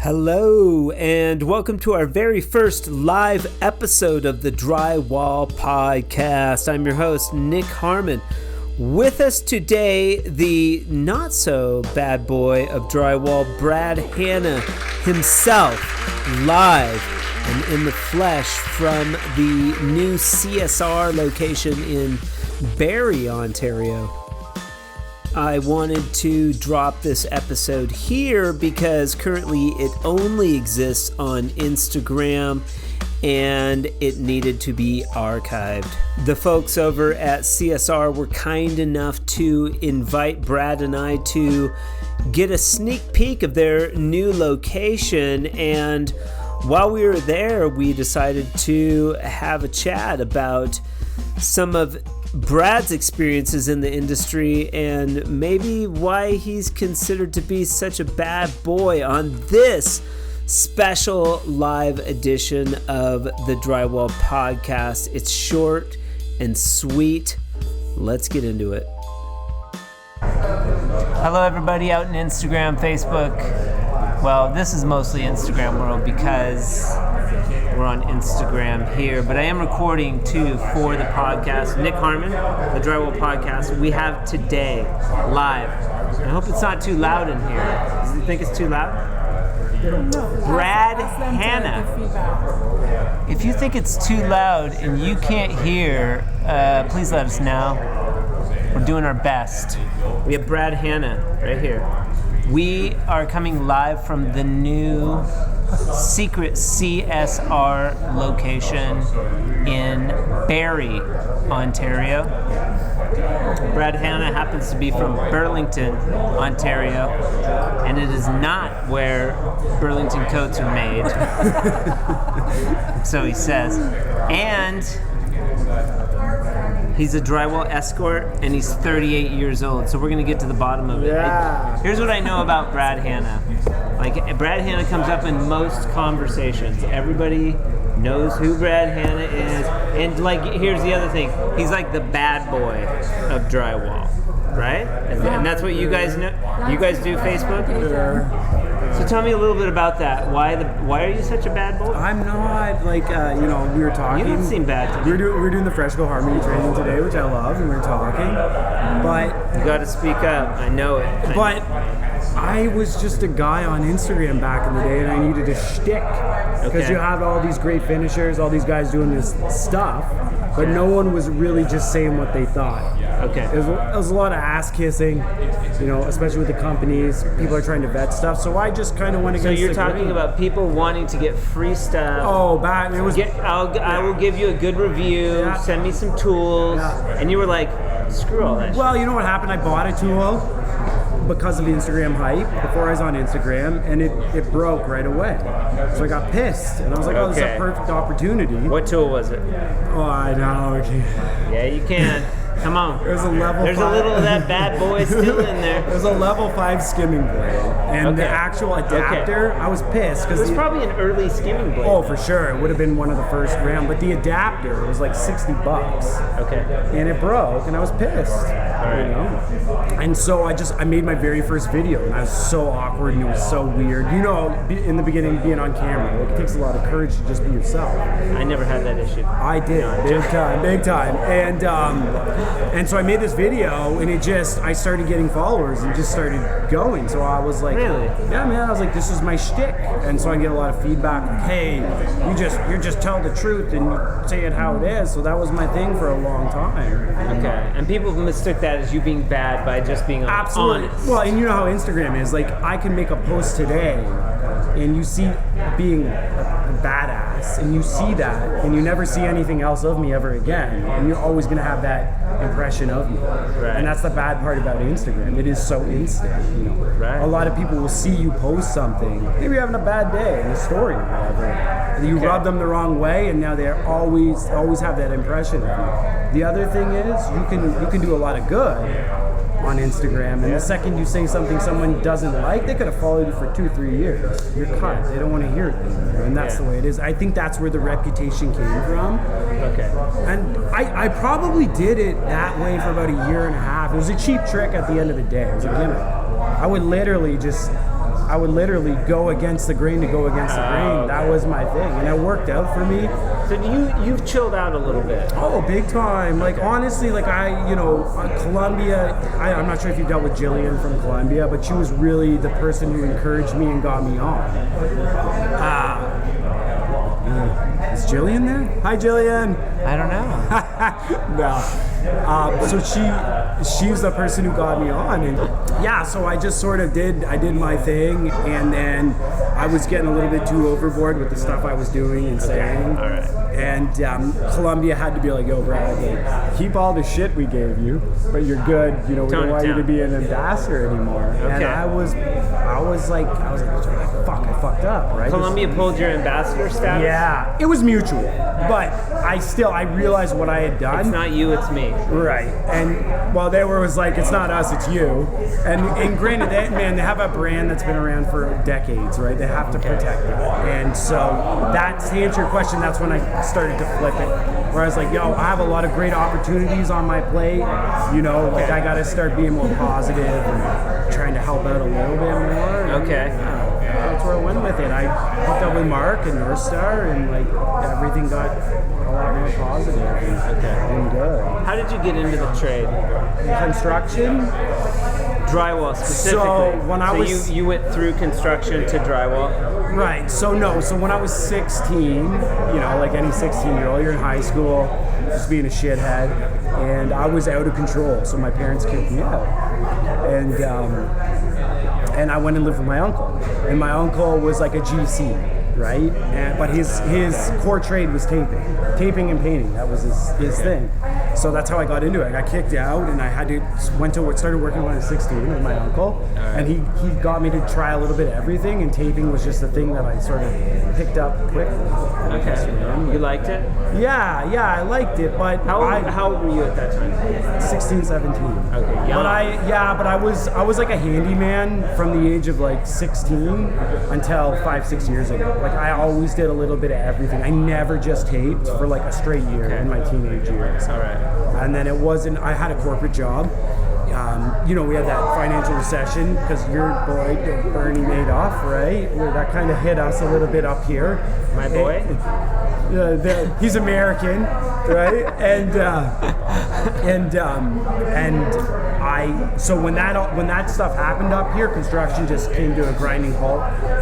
Hello, and welcome to our very first live episode of the Drywall Podcast. I'm your host, Nick Harmon. With us today, the not-so-bad boy of drywall, Brad Hanna himself, live and in the flesh from the new CSR location in Barrie, Ontario. I wanted to drop this episode here because currently it only exists on Instagram and it needed to be archived. The folks over at CSR were kind enough to invite Brad and I to get a sneak peek of their new location, and while we were there, we decided to have a chat about some of Brad's experiences in the industry and maybe why he's considered to be such a bad boy on this special live edition of the Drywall Podcast. It's short and sweet. Let's get into it. Hello, everybody out in Instagram, Facebook. Well, this is mostly Instagram world because we're on Instagram here, but I am recording too for the podcast. Nick Harmon, the Drywall Podcast. We have today live. I hope it's not too loud in here. Do you think it's too loud? No. Brad Hanna. If you think it's too loud and you can't hear, please let us know. We're doing our best. We have Brad Hanna right here. We are coming live from the new secret CSR location in Barrie, Ontario. Brad Hanna happens to be from Burlington, Ontario, and it is not where Burlington coats are made. So he says. And he's a drywall escort, and he's 38 years old. So we're going to get to the bottom of it. Yeah. Here's what I know about Brad Hanna. Like, Brad Hanna comes up in most conversations. Everybody knows who Brad Hanna is. And, like, here's the other thing. He's like the bad boy of drywall, right? And that's what you guys know. You guys do Facebook? Sure. So tell me a little bit about that. Why are you such a bad boy? I'm not, we were talking. You don't seem bad to me. We were doing the Fresco Harmony training today, which I love, and we were talking. But you got to speak up. I know it. But I was just a guy on Instagram back in the day, and I needed a shtick. Because you have all these great finishers, all these guys doing this stuff, but no one was really just saying what they thought. Okay. It was a lot of ass kissing, especially with the companies. People are trying to vet stuff, so I just kind of went against. So you're the talking grain. about people wanting to get free stuff. Oh, back it was. I will give you a good review. Yeah. Send me some tools, and you were like, screw all that. Well, you know what happened? I bought a tool because of the Instagram hype before I was on Instagram, and it broke right away. So I got pissed, and I was like, "Oh, this is a perfect opportunity." What tool was it? Oh, I know. Yeah, you can. Come on. There's a There's a little of that bad boy still in there. There's a level 5 skimming blade, and the actual adapter. I was pissed because it was probably an early skimming blade. Oh, for sure, it would have been one of the first round. But the adapter was like $60. Okay. And it broke, and I was pissed. All right. And so I made my very first video, and I was so awkward, and it was so weird. In the beginning, being on camera, it takes a lot of courage to just be yourself. I never had that issue. I did, big time. And so I made this video, and I started getting followers and just started going. So I was like, really? Yeah, man. I was like, this is my shtick. And so I get a lot of feedback. Like, hey, you just tell the truth and you say it how it is. So that was my thing for a long time. Okay. And people mistook that as you being bad by just being absolutely honest. Well, and you know how Instagram is. Like, I can make a post today, and you see being a badass, and you see that, and you never see anything else of me ever again, and you're always going to have that impression of me. Right. And that's the bad part about Instagram. It is so instant. Right. A lot of people will see you post something, maybe you're having a bad day in a story or whatever, and you rub them the wrong way, and now they always have that impression of you. The other thing is you can do a lot of good on Instagram, and the second you say something someone doesn't like, they could have followed you for 2-3 years. You're cut. They don't want to hear it anymore, and that's the way it is. I think that's where the reputation came from. Okay. And I probably did it that way for about a year and a half. It was a cheap trick at the end of the day. It was a gimmick. I would literally just I would literally go against the grain to go against the grain. That was my thing, and it worked out for me. So you've chilled out a little bit. Oh, big time. Like, honestly, like Columbia, I'm not sure if you dealt with Jillian from Columbia, but she was really the person who encouraged me and got me on. Is Jillian there? Hi, Jillian. I don't know. No. So she's the person who got me on, and so I just sort of did my thing, and then I was getting a little bit too overboard with the stuff I was doing and saying. All right. And Columbia had to be like, yo, Brad, like, keep all the shit we gave you, but you're good. We don't want you to be an ambassador anymore. Okay. And I was like, fuck, I fucked up, right? Columbia pulled your ambassador status? Yeah, it was mutual, but I realized what I had done. It's not you, it's me. Right, and while they was like, it's not us, it's you. And granted, they have a brand that's been around for decades, right? They have to protect it. And so to answer your question, that's when I started to flip it, where I was like, yo, I have a lot of great opportunities on my plate, I got to start being more positive and trying to help out a little bit more. Okay. That's where I went with it. I hooked up with Mark and North Star, and like everything got a lot more positive and good. How did you get into the trade? Construction? Drywall specifically. So when I was... you went through construction to drywall? Right. So when I was 16, like any 16-year-old, you're in high school, just being a shithead, and I was out of control, so my parents kicked me out. And I went and lived with my uncle. And my uncle was like a GC, right? But his core trade was taping and painting. That was his thing. So that's how I got into it. I got kicked out, and I started working when I was 16 with my uncle. Right. And he got me to try a little bit of everything, and taping was just the thing that I sort of picked up quickly. Okay. You liked it? Yeah, I liked it, but how old were you at that time? 16, 17. Okay, young. But I was like a handyman from the age of like 16 until 5-6 years ago. Like, I always did a little bit of everything. I never just taped for like a straight year in my teenage years. All right. And then I had a corporate job. We had that financial recession because your boy, Bernie Madoff, right? That kind of hit us a little bit up here. My boy? He's American, right? So when that stuff happened up here, construction just came to a grinding halt,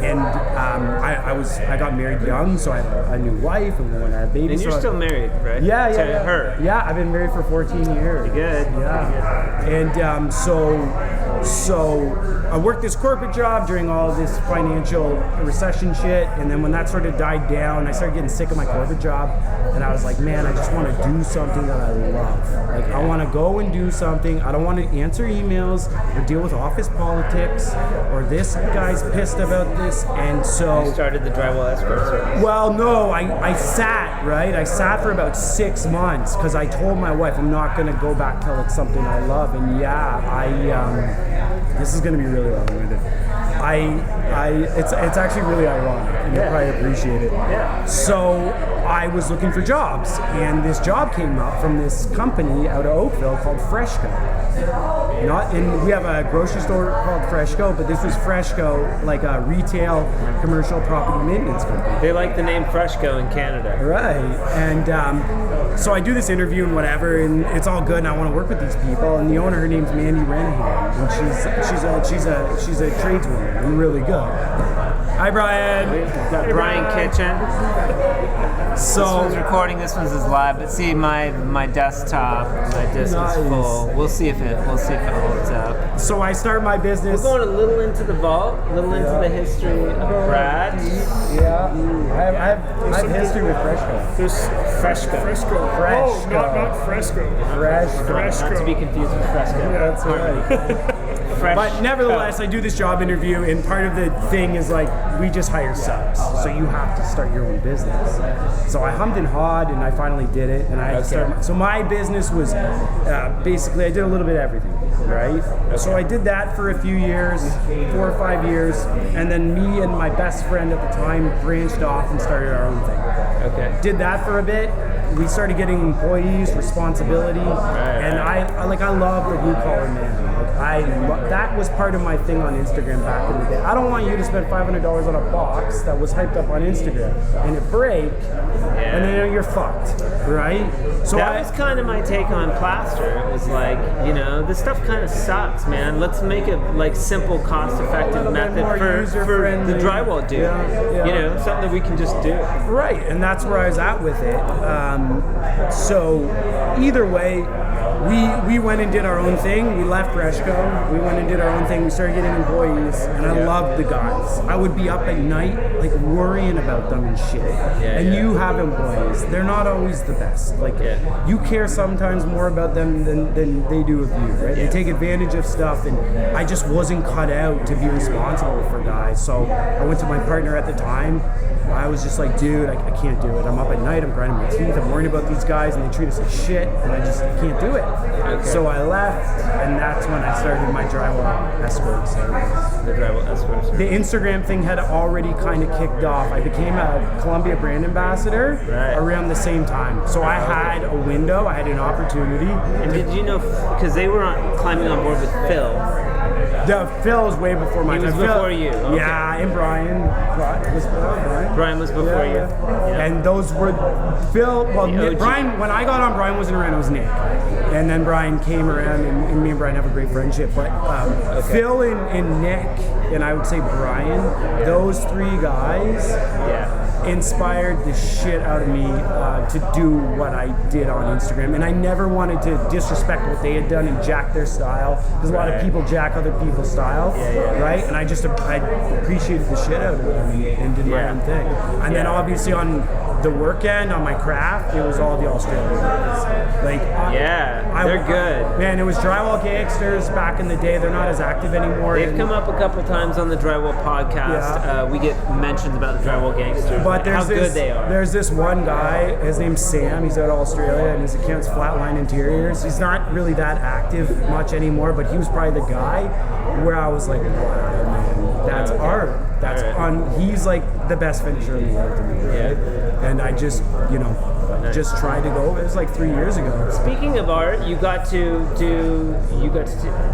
and I got married young, so I had a new wife, and when I had babies. And you're still married, right? Yeah. To her. Yeah, I've been married for 14 years. Good. Yeah. And so I worked this corporate job during all of this financial recession shit, and then when that sort of died down, I started getting sick of my corporate job, and I was like, man, I just want to do something that I love. Like, I want to go and do something. I don't want to answer emails or deal with office politics, or this guy's pissed about this, and so... You started the Drywall escort service. Well, no, I sat for about 6 months, because I told my wife I'm not going to go back till it's something I love, and this is going to be really long-winded. It's actually really ironic, and you'll probably appreciate it. Yeah. So I was looking for jobs, and this job came up from this company out of Oakville called Freshco. We have a grocery store called Freshco, but this was Freshco, like a retail commercial property maintenance company. They like the name Freshco in Canada. Right. And so I do this interview and whatever, and it's all good, and I want to work with these people. And the owner, her name's Mandy Renahan, and she's a tradeswoman and really good. Hi, Brian. We've got Brian Kitchen. So this one's recording. This one's live. But see, my desktop, my disk is full. We'll see if it holds up. So I start my business. We're going a little into the vault, a little into the history of Brad. Yeah, I have history with Freshco. There's Freshco. Oh, not Fresco. Freshco. Not to be confused with Fresco. Yeah, that's right. But nevertheless, I do this job interview, and part of the thing is like, we just hire subs, so you have to start your own business. So I hummed and hawed, and I finally did it, and I had to start. So my business was basically, I did a little bit of everything, right? Okay. So I did that for a few years, 4 or 5 years, and then me and my best friend at the time branched off and started our own thing. Okay. Did that for a bit, we started getting employees, responsibility, and I love the blue collar man. That was part of my thing on Instagram back in the day. I don't want you to spend $500 on a box that was hyped up on Instagram and it break, and then you're fucked, right? So that was kind of my take on plaster. It was like, this stuff kind of sucks, man. Let's make it like simple, cost-effective method for the drywall dude. Something that we can just do. Right, and that's where I was at with it. So either way, we went and did our own thing. We left Fresco. We went and did our own thing. We started getting employees, and I loved the guys. I would be up at night, like worrying about them and shit. You have employees. They're not always the best. You care sometimes more about them than they do of you, right? They take advantage of stuff, and I just wasn't cut out to be responsible for guys. So I went to my partner at the time. I was just like, dude, I can't do it. I'm up at night, I'm grinding my teeth, I'm worrying about these guys, and they treat us like shit, and I just can't do it. Okay. So I left, and that's when I started my drywall escort service. The drywall escort service. The Instagram thing had already kind of kicked off. I became a Columbia brand ambassador around the same time. So I had a window, I had an opportunity. And did you know, because they were climbing on board with Phil. Phil was way before my time. He was before you. Okay. Yeah, and Brian was Brian. Brian was before you. Yeah. And those were Phil. Well, Brian. When I got on, Brian wasn't around. It was Nick. And then Brian came around, and me and Brian have a great friendship. But Phil and Nick, and I would say Brian, those three guys. Inspired the shit out of me to do what I did on Instagram, and I never wanted to disrespect what they had done and jack their style, because a lot of people jack other people's style, right? And I appreciated the shit out of them and did my own thing. And then obviously on the work end, on my craft, it was all the Australian guys. They're good. Man, it was Drywall Gangsters back in the day. They're not as active anymore. They've come up a couple times on the Drywall Podcast. We get mentions about the Drywall Gangsters. But how good they are. There's this one guy, his name's Sam, he's out of Australia, and his account's Flatline Interiors. He's not really that active much anymore, but he was probably the guy where I was like, wow, man, that's art. That's on. He's like the best finisher in the world to me, right? And I just, just tried to go. It was like 3 years ago. Speaking of art, you got to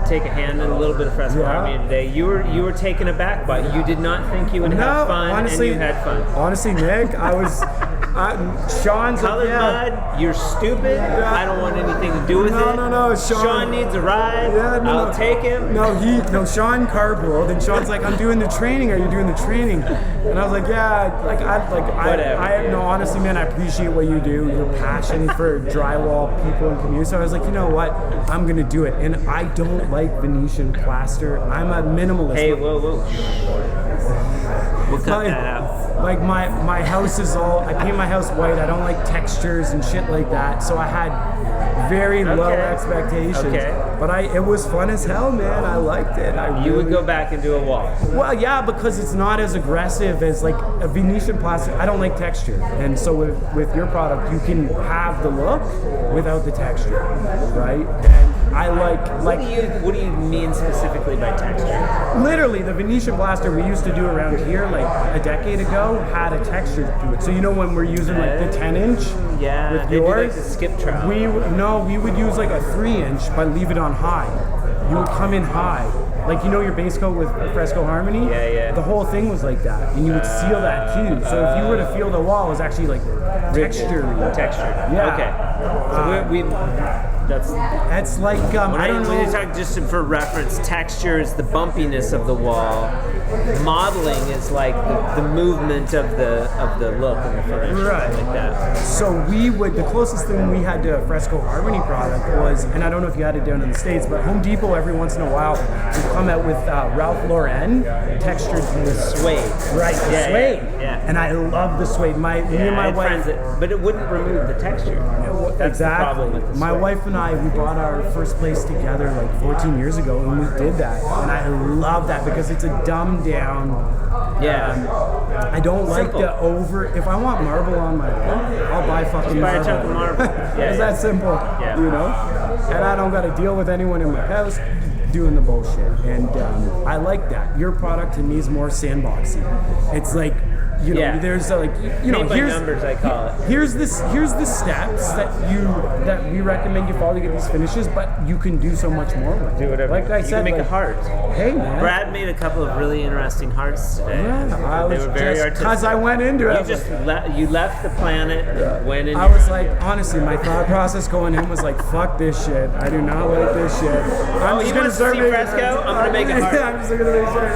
take a hand in a little bit of fresco harmony today. You were taken aback by it. You did not think you would have fun, honestly, and you had fun. Honestly, Nick, I was. Sean's colored mud. You're stupid. I don't want anything to do with it. No. Sean needs a ride. I'll take him. Sean carpooled, and Sean's like, I'm doing the training. Are you doing the training? And I was like, honestly, man, I appreciate what you do. Your passion for drywall, people, and community. So I was like, you know what? I'm gonna do it. And I don't like Venetian plaster. I'm a minimalist. Hey, whoa. We'll cut that out. Like my house is I paint my house white. I don't like textures and shit like that. So I had very low expectations. But it was fun as hell, man. I liked it. You would go back and do a wall. Well, yeah, because it's not as aggressive as like a Venetian plaster. I don't like texture. And so with your product, you can have the look without the texture, right? And I like. What do you mean specifically by texture? Literally, the Venetian plaster we used to do around here like a decade ago had a texture to it. So when we're using like the 10-inch with yours, do like the skip trowel. We would use like a 3-inch but leave it on high. You would come in high. Like, your base coat with Fresco Harmony? The whole thing was like that. And you would seal that too. So if you were to feel the wall, it was actually like textured. Yeah. Okay. So that's like, I don't know. When you talk, just for reference, texture is the bumpiness of the wall. Modeling is like the movement of the look and the finish, right? Like that. So the closest thing we had to a Fresco Harmony product was, and I don't know if you had it down in the States, but Home Depot every once in a while would come out with Ralph Lauren textured with suede. Right, suede. Yeah. And I love the suede. Me and my wife, but it wouldn't remove the texture. That's the problem with the suede. My wife and I, we bought our first place together like 14 years ago, and we did that, and I love that because it's a dumbed down. I don't like the over. If I want marble on my wall, I'll buy fucking marble. Just buy a chunk of marble. It's that simple, And I don't got to deal with anyone in my house doing the bullshit. And I like that. Your product to me is more sandboxy. It's like you know, Yeah. there's Paint by here's numbers, I call it. here's the steps that we recommend you follow to get these finishes, but you can do so much more with it. Do whatever. Like I you said, can make like, a heart. Hey man, Brad made a couple of really interesting hearts today. yeah, They were very artistic. because I went into it. I You was just like, you left the planet and went in. I was like, honestly, my thought process going in was like, fuck this shit. I do not like this shit. I'm just you gonna want to start see making fresco? I'm gonna make a heart. I'm just gonna make sure.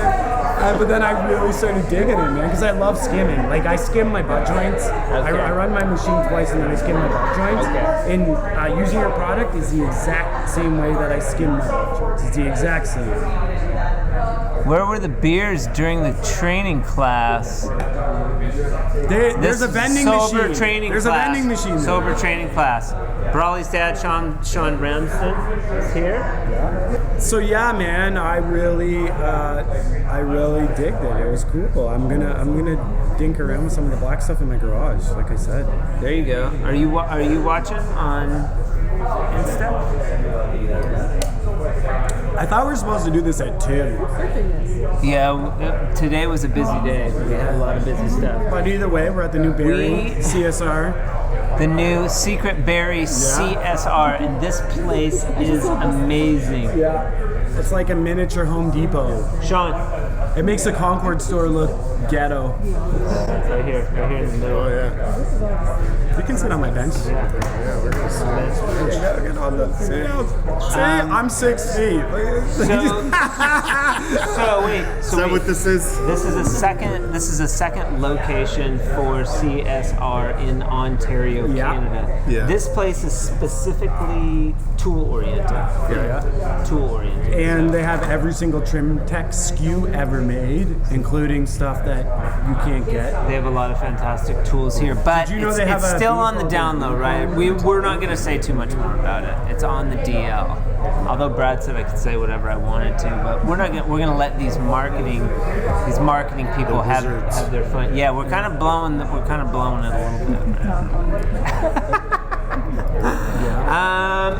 But then I really started digging it, man, because I love skimming. Like I skim my butt joints. I run my machine twice and then I skim my butt joints. Okay. And using your product is the exact same way that I skim my butt joints. It's the exact same. Where were the beers during the training class? There's a vending sober machine. Training There's class. a vending machine. There. Sober training class. Brawley's dad, Sean Ramsden, is here. So yeah, man, I really digged it. It was cool. I'm gonna dink around with some of the black stuff in my garage, like I said. There you go. Are you watching on Insta? I thought we were supposed to do this at 2. Yeah, today was a busy day. We had a lot of busy stuff. But either way, we're at the new Berry CSR. The new Secret Berry CSR, and this place is amazing. Yeah. It's like a miniature Home Depot. Sean, It makes the Concord store look ghetto. right here in the middle. Oh yeah. You can sit on my bench. Yeah, we're gonna sit. You gotta get on the. See, I'm 6 feet. So wait, Is that what this is? This is a second location for CSR in Ontario, Yeah. Canada. Yeah. This place is specifically tool oriented. Yeah. Tool oriented. And they have every single trim tech SKU ever made, including stuff that you can't get. They have a lot of fantastic tools here, but Did you know it's, they have it's a still booth on the over down low, right? We're not going to say too much more about it. It's on the DL. Although Brad said I could say whatever I wanted to, but we're going to let these marketing people have their fun. Yeah, we're kind of blowing it a little bit.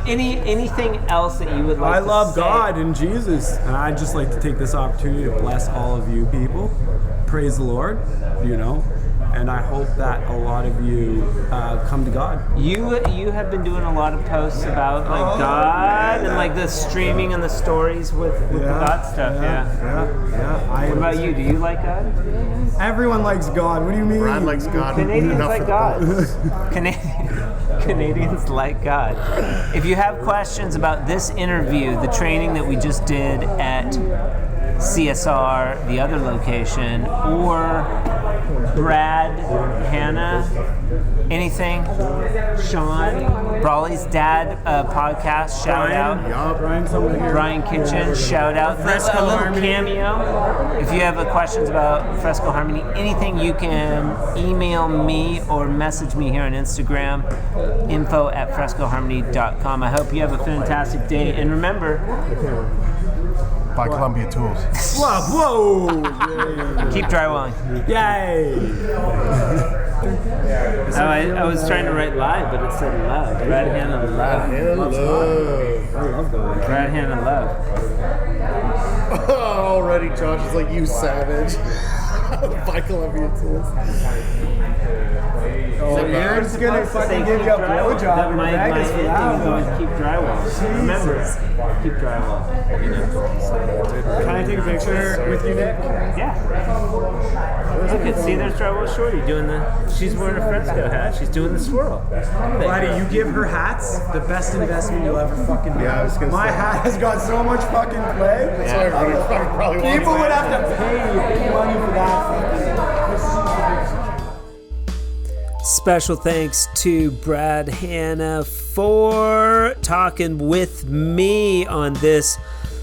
Anything else that you would like I to love say? God and Jesus, and I'd just like to take this opportunity to bless all of you people. Praise the Lord, and I hope that a lot of you come to God. You have been doing a lot of posts about God and like the streaming and the stories with the God stuff. Yeah. What about you? Do you like God? Everyone likes God. What do you mean? Brad likes God. Canadians enough like for God. both. Canadians like God. If you have questions about this interview, the training that we just did at CSR, the other location, or Brad, Hannah, anything, Sean, Brawley's dad podcast, shout out. Brian Kitchen, shout out. That's a little cameo. If you have questions about Fresco Harmony, anything, you can email me or message me here on Instagram, info@frescoharmony.com. I hope you have a fantastic day. And remember, By Columbia Tools. Whoa! keep drywalling. Yay! I was trying to write live, but it said love. Brad Hannah love. I love God. Brad Hannah love. Already, Josh is like, you savage. By Columbia Tools. Oh, you're just gonna fucking give you a blowjob in My Vegas for thing that is one. always keep drywall. Remember, keep drywall. Can I take a picture with you, Nick? Yeah. Look at, see, there's drywall shorty doing she's wearing a Fresco hat. She's doing the swirl. Buddy, you give her hats, the best investment you'll ever fucking do. Yeah, I was gonna My say. hat has got so much fucking play. That's why everybody probably wants People would that. have to pay big money for that. Special thanks to Brad Hannah for talking with me on this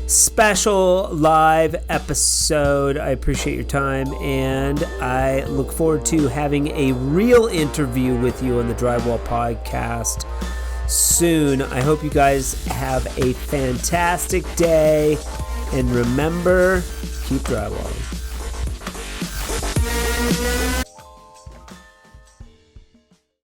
special live episode. I appreciate your time, and I look forward to having a real interview with you on the Drywall Podcast soon. I hope you guys have a fantastic day, and remember, keep drywalling.